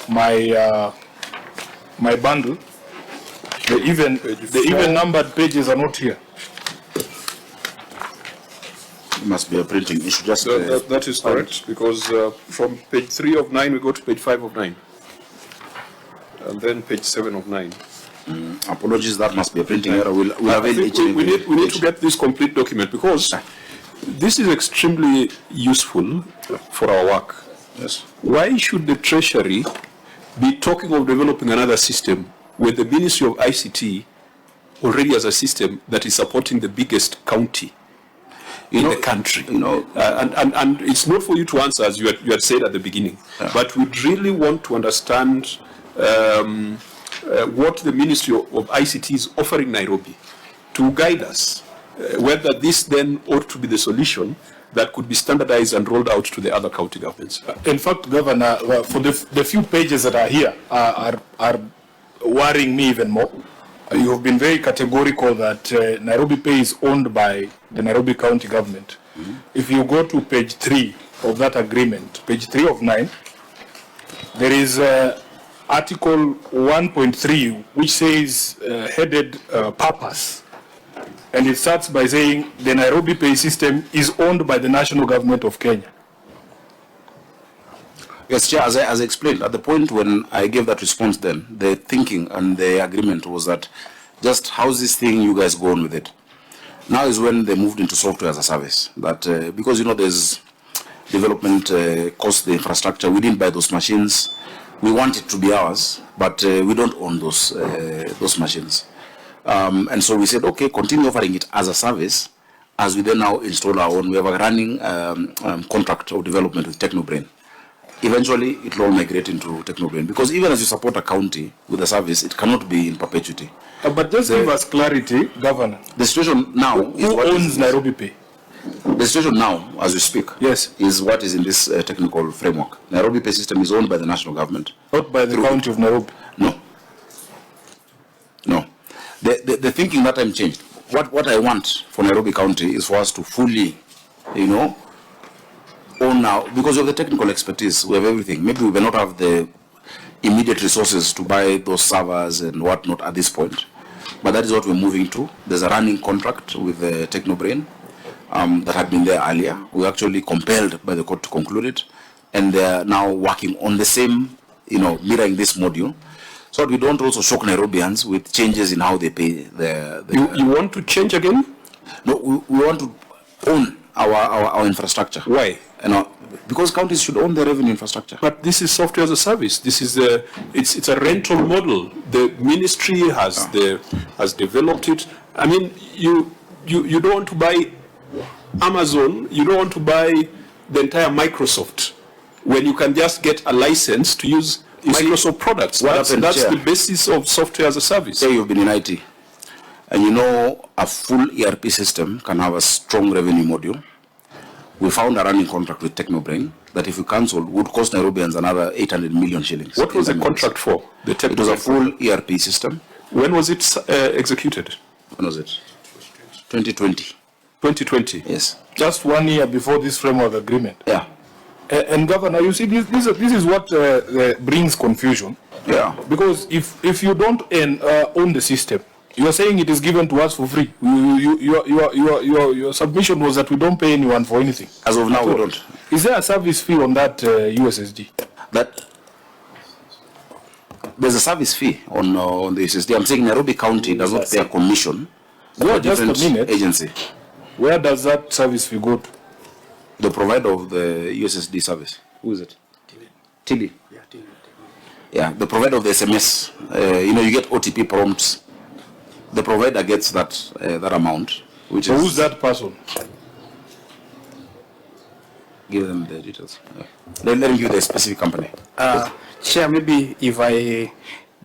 my my bundle, the even numbered pages are not here. It must be a printing issue. Just that is correct, because from page 3 of 9 we go to page 5 of 9, and then page 7 of 9. Apologies, that must be a printing error. We need to get this complete document, because this is extremely useful for our work. Yes. Why should the Treasury be talking of developing another system when the Ministry of ICT already has a system that is supporting the biggest county in the country? And it's not for you to answer, as you had said at the beginning, but we really want to understand what the Ministry of ICT is offering Nairobi to guide us, whether this then ought to be the solution that could be standardized and rolled out to the other county governments. In fact, Governor, for the few pages that are here are worrying me even more. You have been very categorical that Nairobi Pay is owned by the Nairobi County government. If you go to page 3 of that agreement, page 3 of 9, there is Article 1.3, which says headed purpose. And it starts by saying the Nairobi Pay system is owned by the national government of Kenya. Yes, Chair, as I explained, at the point when I gave that response then, the thinking and the agreement was that just how's this thing, you guys go on with it. Now is when they moved into software as a service. That because, there's development costs, the infrastructure, we didn't buy those machines. We want it to be ours, but we don't own those machines. And so we said, okay, continue offering it as a service, as we then now install our own. We have a running contract of development with TechnoBrain. Eventually, it will all migrate into TechnoBrain, because even as you support a county with a service, it cannot be in perpetuity. But just give us clarity, Governor. The situation now is who what owns Nairobi Pay? The situation now, as we speak, yes, is what is in this technical framework. Nairobi Pay system is owned by the national government. Not by the county of Nairobi? No. No. The thinking that time changed. What I want for Nairobi County is for us to fully, own now, because of the technical expertise, we have everything. Maybe we may not have the immediate resources to buy those servers and whatnot at this point, but that is what we're moving to. There's a running contract with the TechnoBrain that had been there earlier. We actually compelled by the court to conclude it, and they're now working on the same, mirroring this module, so that we don't also shock Nairobians with changes in how they pay You want to change again? No, we want to own our infrastructure. Why? Because counties should own their revenue infrastructure. But this is software as a service. This is it's a rental model. The ministry has developed it. I mean, you don't want to buy Amazon. You don't want to buy the entire Microsoft when you can just get a license to use Microsoft products. That's the basis of software as a service. Say you've been in IT, and a full ERP system can have a strong revenue module. We found a running contract with TechnoBrain that if we cancelled would cost Nairobians another 800 million shillings. What was the contract for? It was a full ERP system. When was it executed? When was it? 2020. 2020? Yes. Just 1 year before this framework agreement. Yeah. And Governor, you see, this is what brings confusion. Yeah. Because if you don't own the system, you are saying it is given to us for free. Your submission was that we don't pay anyone for anything. As of now, we don't. Is there a service fee on that USSD? There's a service fee on the USSD. I'm saying Nairobi County does not pay a commission to a different agency. Where does that service fee go to? The provider of the USSD service. Who is it? Tilly. Yeah, Tilly. Yeah, the provider of the SMS. You get OTP prompts. The provider gets that amount. So who's that person? Give them the details. Let them give the specific company. Chair, maybe if I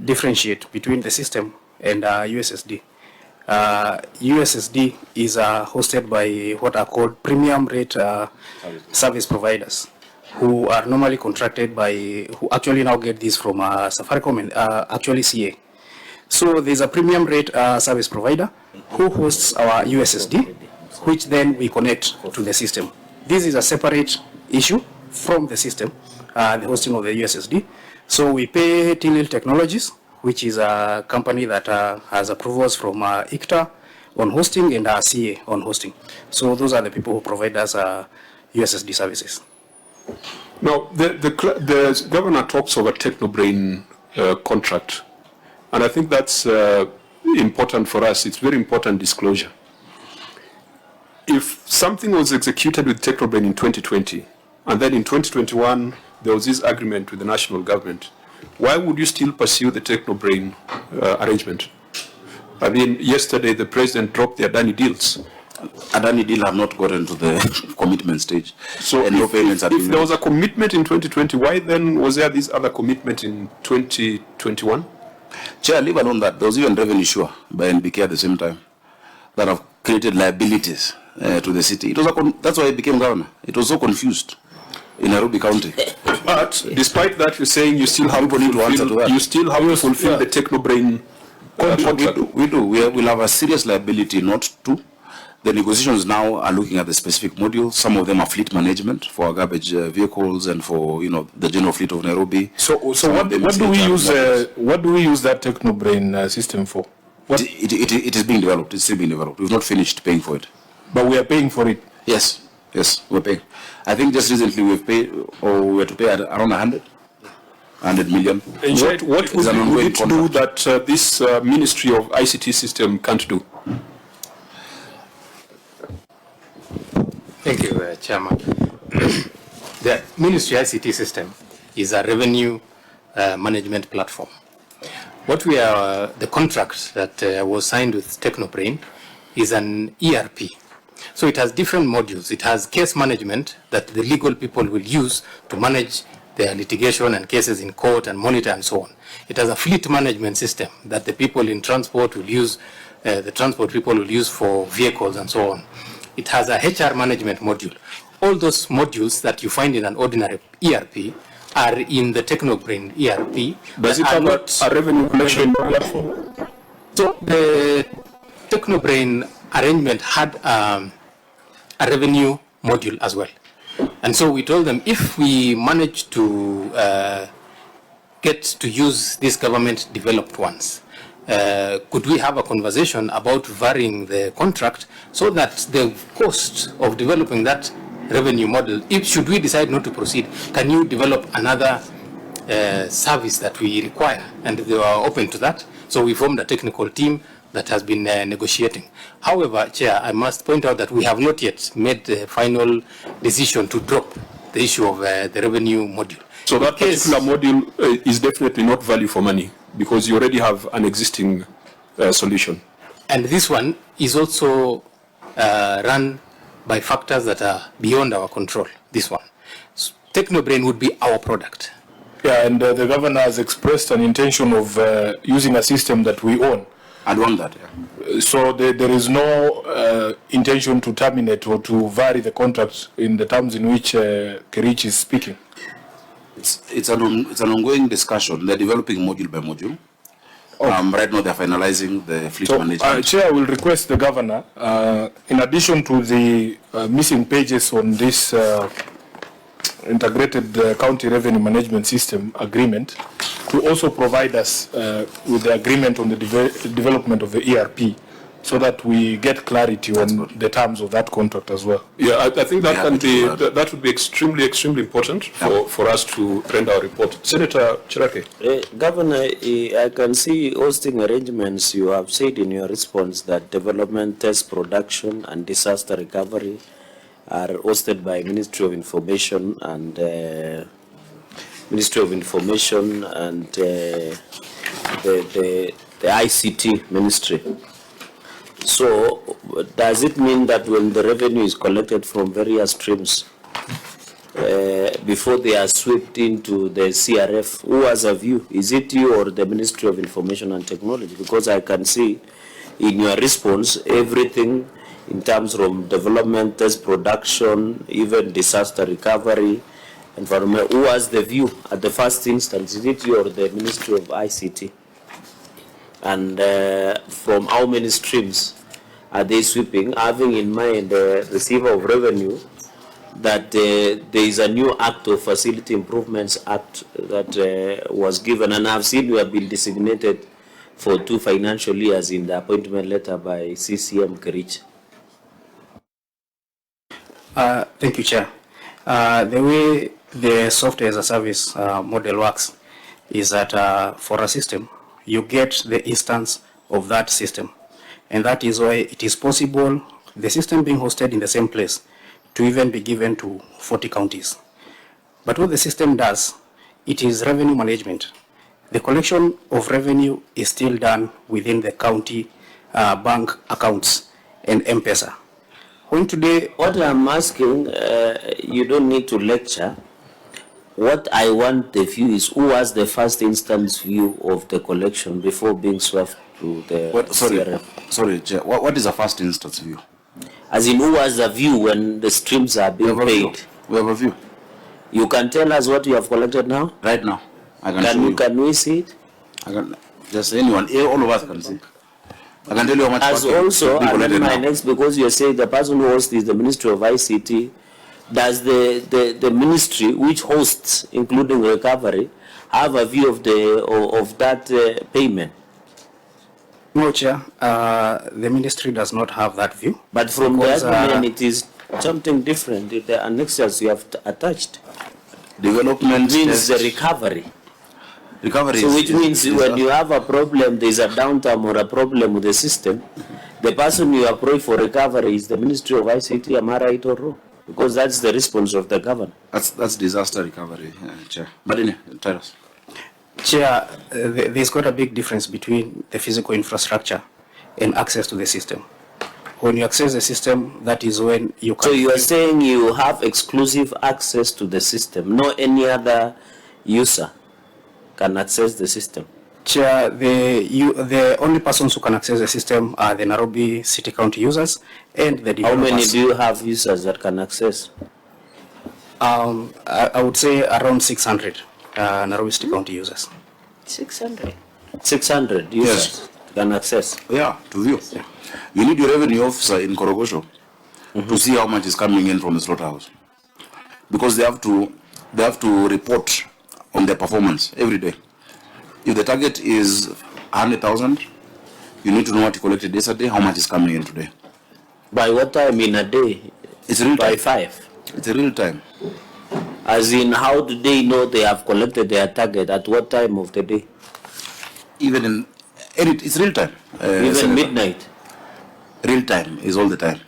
differentiate between the system and USSD. USSD is hosted by what are called premium rate service providers, who are normally contracted by, who actually now get this from Safaricom and actually CA. So there's a premium rate service provider who hosts our USSD, which then we connect to the system. This is a separate issue from the system, the hosting of the USSD. So we pay Tilil Technologies, which is a company that has approvals from ICTA on hosting and CA on hosting. So those are the people who provide us USSD services. Now, the governor talks of a Technobrain contract, and I think that's important for us. It's very important disclosure. If something was executed with Technobrain in 2020, and then in 2021 there was this agreement with the national government, why would you still pursue the Technobrain arrangement? I mean, yesterday the president dropped the Adani deals. Adani deal have not gotten to the commitment stage. So and no payments have if been there made. was a commitment in 2020, why then was there this other commitment in 2021? Chair, leave alone that. There was even revenue share by NBK at the same time that have created liabilities to the city. It was that's why he became governor. It was so confused in Nairobi County. But despite that, you're saying you still have People need to answer to that. you still have to fulfill the Technobrain contract. We do. We'll have a serious liability not to. The negotiations now are looking at the specific modules. Some of them are fleet management for our garbage vehicles and for the general fleet of Nairobi. So what do we use that Technobrain system for? It is being developed. It's still being developed. We've not finished paying for it. But we are paying for it. Yes, we're paying. I think just recently we've paid, or we had to pay around 100 million. And what would we need to do that this Ministry of ICT system can't do? Thank you, Chairman. The Ministry ICT system is a revenue management platform. The contract that was signed with Technobrain is an ERP. So it has different modules. It has case management that the legal people will use to manage their litigation and cases in court and monitor and so on. It has a fleet management system that the people in transport will use, the transport people will use for vehicles and so on. It has a HR management module. All those modules that you find in an ordinary ERP are in the Technobrain ERP. Does it have a revenue collection platform? So the Technobrain arrangement had a revenue module as well. And so we told them if we manage to get to use these government developed ones, could we have a conversation about varying the contract so that the cost of developing that revenue model, should we decide not to proceed, can you develop another service that we require? And they were open to that. So we formed a technical team that has been negotiating. However, Chair, I must point out that we have not yet made the final decision to drop the issue of the revenue module. So that particular module is definitely not value for money because you already have an existing solution. And this one is also run by factors that are beyond our control, this one. So Technobrain would be our product. Yeah, and the governor has expressed an intention of using a system that we own. I want that, yeah. So there is no intention to terminate or to vary the contract in the terms in which Kerich is speaking. It's an ongoing discussion. They're developing module by module. Right now they're finalizing the fleet management. Chair, I will request the governor, in addition to the missing pages on this integrated county revenue management system agreement, to also provide us with the agreement on the development of the ERP, so that we get clarity on the terms of that contract as well. Yeah, I think that can be that would be extremely important for us to render our report. Senator Chirake. Governor, I can see hosting arrangements. You have said in your response that development, test, production, and disaster recovery are hosted by Ministry of Information and the ICT Ministry. So, does it mean that when the revenue is collected from various streams, before they are swept into the CRF, who has a view? Is it you or the Ministry of Information and Technology? Because I can see in your response everything in terms of development, test, production, even disaster recovery, environment. Who has the view at the first instance? Is it you or the Ministry of ICT? And from how many streams are they sweeping, having in mind the receiver of revenue that there is a new act of Facility Improvements Act that was given, and I've seen you have been designated for 2 financial years in the appointment letter by CCM Kerich. Thank you, Chair. The way the software as a service model works is that for a system, you get the instance of that system. And that is why it is possible, the system being hosted in the same place, to even be given to 40 counties. But what the system does, it is revenue management. The collection of revenue is still done within the county bank accounts and M-Pesa. When today, What I'm asking, you don't need to lecture. What I want the view is who was the first instance view of the collection before being swept to the CRF? Sorry, Chair. What is a first instance view? As in, who was the view when the streams are being paid? We have a view. You can tell us what you have collected now? Right now. I can show you. Can we see it? I can, just anyone, all of us can see. I can tell you how much. As also, and then my next, because you're saying the person who hosts is the Ministry of ICT, does the ministry which hosts, including recovery, have a view of that payment? no, Chair, the ministry does not have that view. But from because, the admin, it is something different. The annexures you have attached development means the recovery. Recovery. So which means when you have a problem, there is a downtime or a problem with the system, the person you approach for recovery is the Ministry of ICT. Am I right or wrong? Because that's the response of the governor. That's disaster recovery, Chair. But anyway, tell us. Chair, there's quite a big difference between the physical infrastructure and access to the system. When you access the system, that is when you can... So you are saying you have exclusive access to the system, no any other user can access the system? Chair, the only persons who can access the system are the Nairobi City County users and the developers. How many do you have users that can access? I would say around 600 Nairobi City County users. 600? 600 users Yes. can access? Yeah, to view. Yeah. You need your revenue officer in Korogosho to see how much is coming in from the slaughterhouse. Because they have to report on their performance every day. If the target is 100,000, you need to know what you collected yesterday, how much is coming in today. By what time in a day? It's real time. By 5? It's a real time. As in, how do they know they have collected their target? At what time of the day? Even in, it's real time. Even Senator. midnight? Real time is all the time.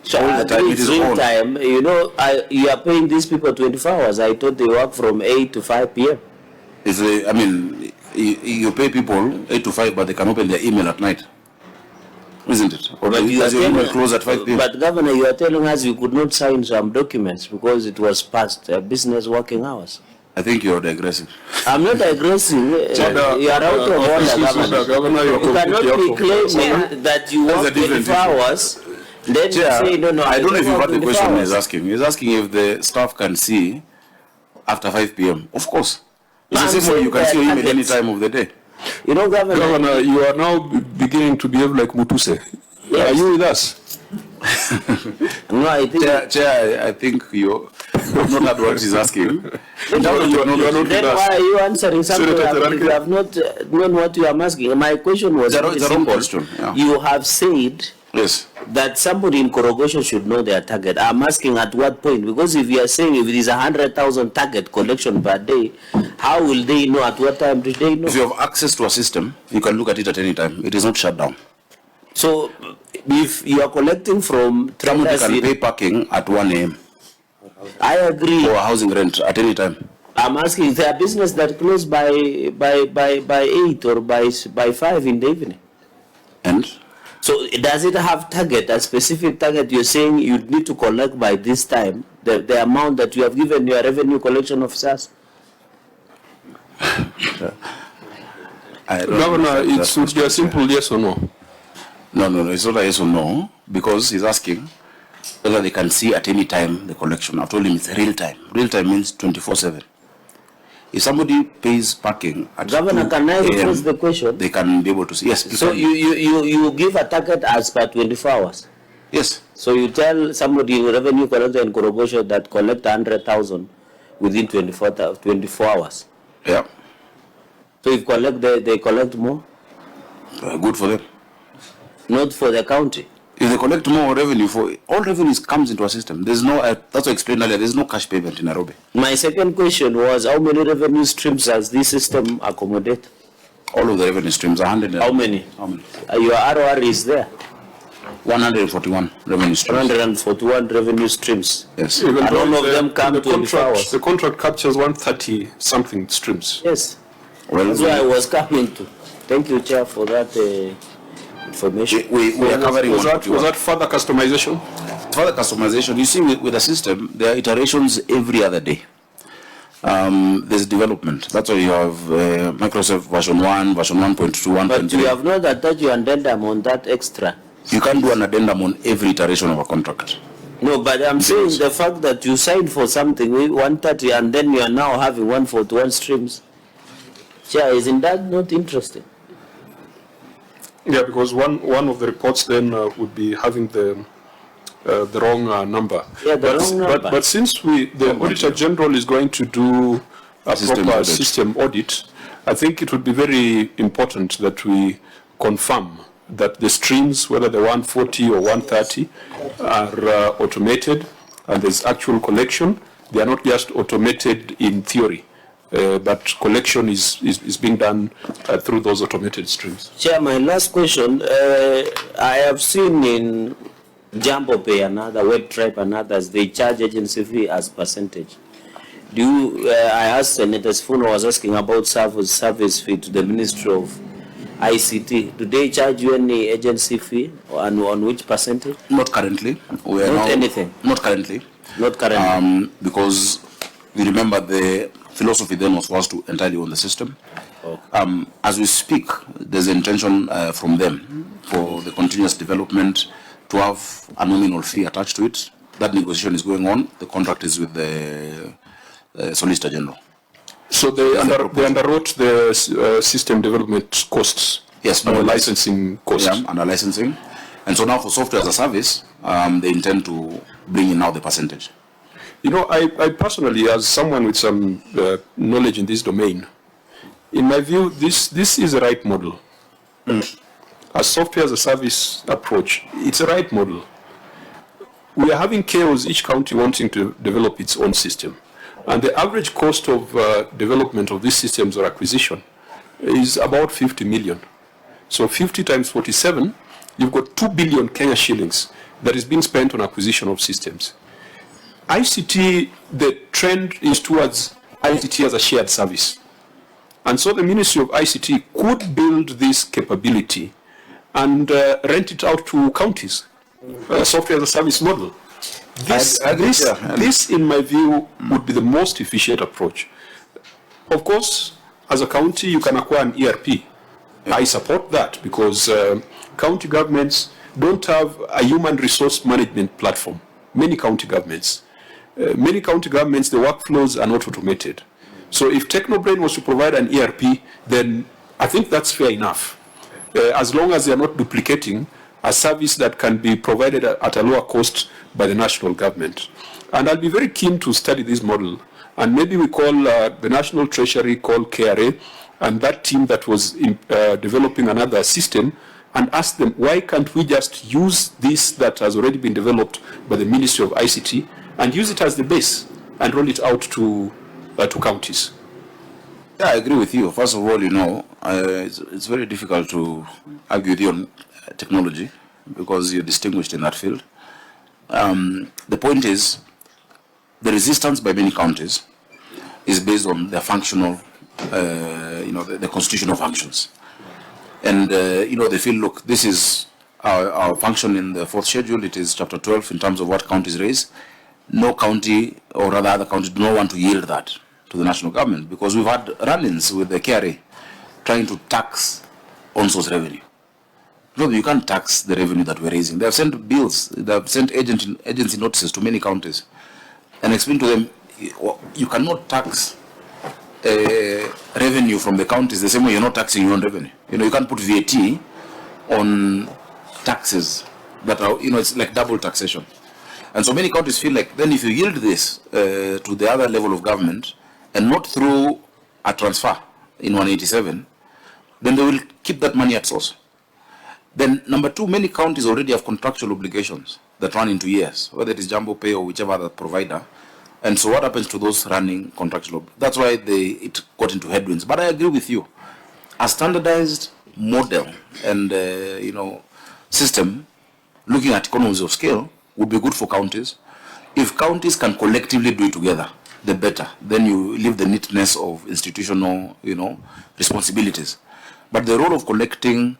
So all the time it is real on. time, you know, you are paying these people 24 hours. I thought they work from 8 to 5 p.m. It's I mean, you pay people 8 to 5, but they can open their email at night. Isn't it? Or But does your email close at 5 p.m.? But Governor, you are telling us you could not sign some documents because it was past business working hours. I think you're digressing. I'm not digressing. You are out of order, Governor. You cannot be claiming that you work 24 hours. Then you say, no, I don't know if you heard the question hours. he's asking. He's asking if the staff can see after 5 p.m. Of course. It's the same way you can see your email any time of the day. You know, Governor, you are now beginning to behave like Mutuse. Yes. Are you with us? No, I think... Chair, I think you have not heard what he's asking. Then why are you answering something if you have not known what you are asking? My question was It's a wrong question. Yeah. You have said Yes. that somebody in Korogosho should know their target. I'm asking at what point? Because if you are saying if it is 100,000 target collection per day, how will they know at what time do they know? If you have access to a system, you can look at it at any time. It is not shut down. So if you are collecting from Somebody traders can pay parking at 1 a.m. I agree. or housing rent at any time. I'm asking, is there a business that close by 8 or by 5 in the evening? And So does it have target, a specific target? You're saying you need to collect by this time, the amount that you have given your revenue collection officers? Governor, it should be a simple yes or no. No, it's not a yes or no, because he's asking whether they can see at any time the collection. I've told him it's real time. Real time means 24/7. If somebody pays parking at Governor, 2 can I a.m., rephrase the question? they can be able to see. Yes. So you give a target as per 24 hours? Yes. So you tell somebody in revenue collector in Korogosho that collect 100,000 within 24 hours. Yeah. So if they collect more? Good for them. Not for the county. If they collect more revenue, for all revenues comes into a system. There's no, that's what I explained earlier, there's no cash payment in Nairobi. My second question was, how many revenue streams does this system accommodate? All of the revenue streams, 100. How many? How many? Your ROR is there. 141 revenue streams. 141 revenue streams. Yes. Even And though all of the- them come the 24 hours. The contract captures 130 something streams. Yes. Well, That's where I was coming to. Thank you, Chair, for that information. we are covering Was 141. that further customization? Further customization, you see with the system, there are iterations every other day. There's development. That's why you have Microsoft version 1, version 1.2, But you 1.3. have not attached your addendum on that extra. You can't do an addendum on every iteration of a contract. No, but I'm saying the fact that you signed for something with 130 and then you are now having 141 streams. Chair, isn't that not interesting? Yeah, because one of the reports then would be having the wrong number. Yeah, the wrong number. But since the Auditor General is going to do a System proper audit. system audit, I think it would be very important that we confirm that the streams, whether the 140 or 130, are automated and there's actual collection. They are not just automated in theory, but collection is being done through those automated streams. Chair, my last question. I have seen in Jumbo Pay and other Web Tribe and others, they charge agency fee as percentage. I asked Senator Sifuna was asking about service fee to the Ministry of ICT. Do they charge you any agency fee and on which percentage? Not currently. We are Not now, anything? Not currently. Not currently. Because you remember the philosophy then was for us to entirely own the system. As we speak, there's an intention from them for the continuous development to have a nominal fee attached to it. That negotiation is going on. The contract is with the Solicitor General. So they underwrote the system development costs. Yes, and the more or less. licensing costs. Yeah, and a licensing. And so now for software as a service, they intend to bring in now the percentage. You know, I personally, as someone with some knowledge in this domain, in my view, this is the right model. A software as a service approach, it's a right model. We are having chaos, each county wanting to develop its own system. And the average cost of development of these systems or acquisition is about 50 million. So 50 times 47, you've got 2 billion Kenya shillings that is being spent on acquisition of systems. ICT, the trend is towards ICT as a shared service. And so the Ministry of ICT could build this capability and rent it out to counties, software as a service model. This, in my view, would be the most efficient approach. Of course, as a county, you can acquire an ERP. I support that because county governments don't have a human resource management platform. Many county governments, the workflows are not automated. So if Technobrain was to provide an ERP, then I think that's fair enough. As long as they are not duplicating a service that can be provided at a lower cost by the national government. And I'll be very keen to study this model. And maybe we call the National Treasury, call KRA, and that team that was developing another system, and ask them, why can't we just use this that has already been developed by the Ministry of ICT and use it as the base and roll it out to counties? Yeah, I agree with you. First of all, you know, it's very difficult to argue with you on technology because you're distinguished in that field. The point is, the resistance by many counties is based on their functional, the constitutional functions. And, they feel, look, this is our function in the fourth schedule. It is chapter 12 in terms of what counties raise. No county, or rather other counties, do not want to yield that to the national government because we've had run-ins with the KRA trying to tax on-source revenue. No, you can't tax the revenue that we're raising. They have sent bills, they have sent agency notices to many counties and explain to them, you cannot tax revenue from the counties the same way you're not taxing your own revenue. You know, you can't put VAT on taxes that are, it's like double taxation. And so many counties feel like then if you yield this to the other level of government and not through a transfer in 187, then they will keep that money at source. Then number two, many counties already have contractual obligations that run into years, whether it is Jumbo Pay or whichever other provider. And so what happens to those running contractual? That's why it got into headwinds. But I agree with you. A standardized model and system looking at economies of scale would be good for counties. If counties can collectively do it together, the better. Then you leave the neatness of institutional, responsibilities. But the role of collecting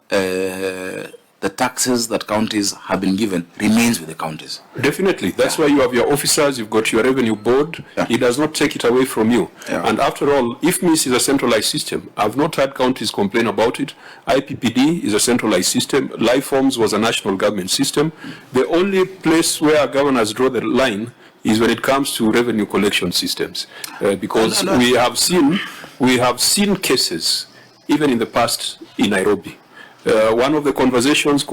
the taxes that counties have been given remains with the counties. Definitely. That's why you have your officers, you've got your revenue board. Yeah. It does not take it away from you. Yeah. And after all, if MIS is a centralized system, I've not heard counties complain about it. IPPD is a centralized system. Life Forms was a national government system. The only place where governors draw the line is when it comes to revenue collection systems. Because we have seen cases, even in the past in Nairobi. One of the conversations,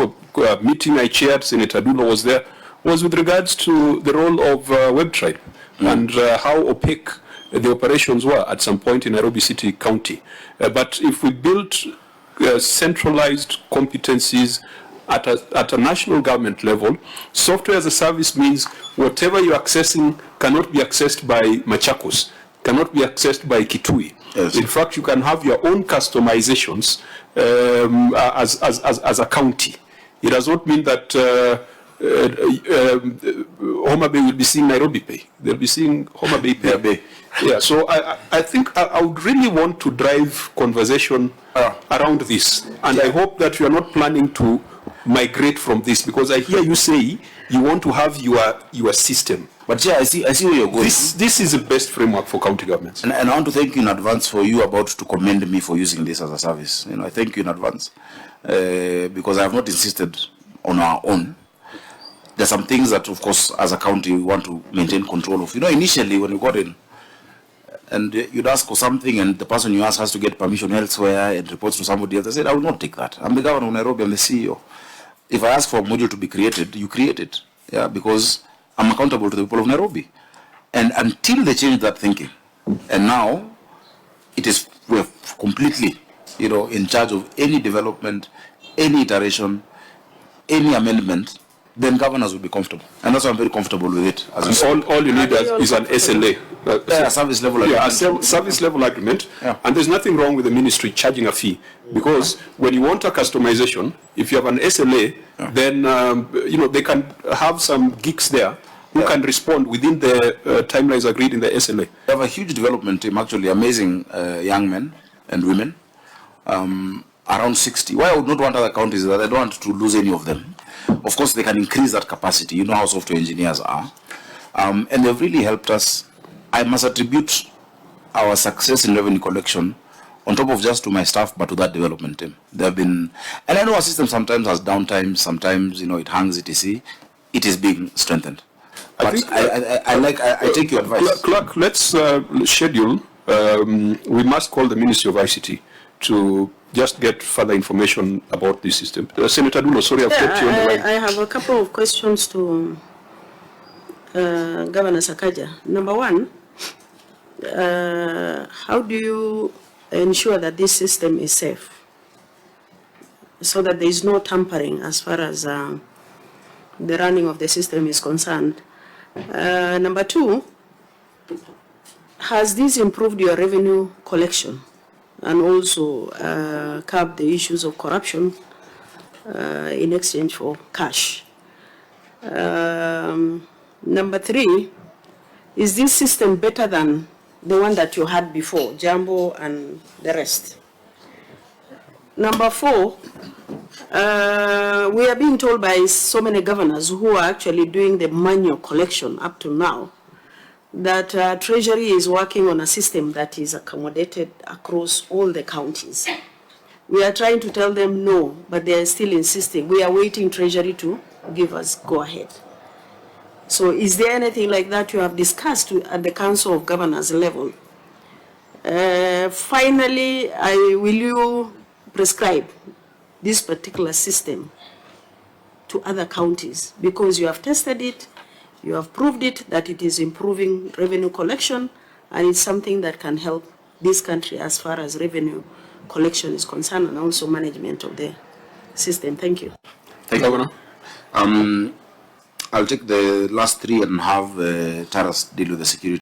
meeting I chaired, Senator Dulo was there, was with regards to the role of WebTribe and how opaque the operations were at some point in Nairobi City County. But if we built centralized competencies at a national government level, software as a service means whatever you're accessing cannot be accessed by Machakos, cannot be accessed by Kitui. Yes. In fact, you can have your own customizations as a county. It does not mean that Homa Bay will be seeing Nairobi Pay. They'll be seeing Homa Bay Pay. Yeah, so I think I would really want to drive conversation around this. And I hope that you are not planning to migrate from this, because I hear you say you want to have your system. But yeah, I see where you're going. This is the best framework for county governments. And I want to thank you in advance for you about to commend me for using this as a service. I thank you in advance because I have not insisted on our own. There's some things that, of course, as a county, we want to maintain control of. Initially when you got in, and you'd ask for something, and the person you ask has to get permission elsewhere and reports to somebody else. I said, I will not take that. I'm the governor of Nairobi. I'm the CEO. If I ask for a module to be created, you create it. Yeah, because I'm accountable to the people of Nairobi. And until they change that thinking, and now we're completely, in charge of any development, any iteration, any amendment, then governors will be comfortable. And that's why I'm very comfortable with it. All you need is an SLA. Service level agreement. Yeah, a service level agreement. Yeah. And there's nothing wrong with the ministry charging a fee. Because when you want a customization, if you have an SLA, then they can have some geeks there who can respond within the timelines agreed in the SLA. We have a huge development team, actually amazing young men and women, around 60. Why I would not want other counties is that I don't want to lose any of them. Of course, they can increase that capacity. You know how software engineers are. And they've really helped us. I must attribute our success in revenue collection on top of just to my staff, but to that development team. They have been, and I know our system sometimes has downtime, sometimes, it hangs, etc. It is being strengthened. But I take your advice. Clark, let's schedule, we must call the Ministry of ICT to just get further information about this system. Senator Dulo, sorry, I've kept you on the line. I have a couple of questions to Governor Sakaja. Number one, how do you ensure that this system is safe so that there is no tampering as far as the running of the system is concerned? Number two, has this improved your revenue collection and also curb the issues of corruption in exchange for cash? Number three, is this system better than the one that you had before, Jumbo and the rest? Number four, we are being told by so many governors who are actually doing the manual collection up to now that Treasury is working on a system that is accommodated across all the counties. We are trying to tell them no, but they are still insisting. We are waiting Treasury to give us go ahead. So is there anything like that you have discussed at the Council of Governors level? Finally, will you prescribe this particular system to other counties, because you have tested it, you have proved it that it is improving revenue collection, and it's something that can help this country as far as revenue collection is concerned, and also management of the system. Thank you. Thank you, Governor. I'll take the last three and have Taras deal with the security.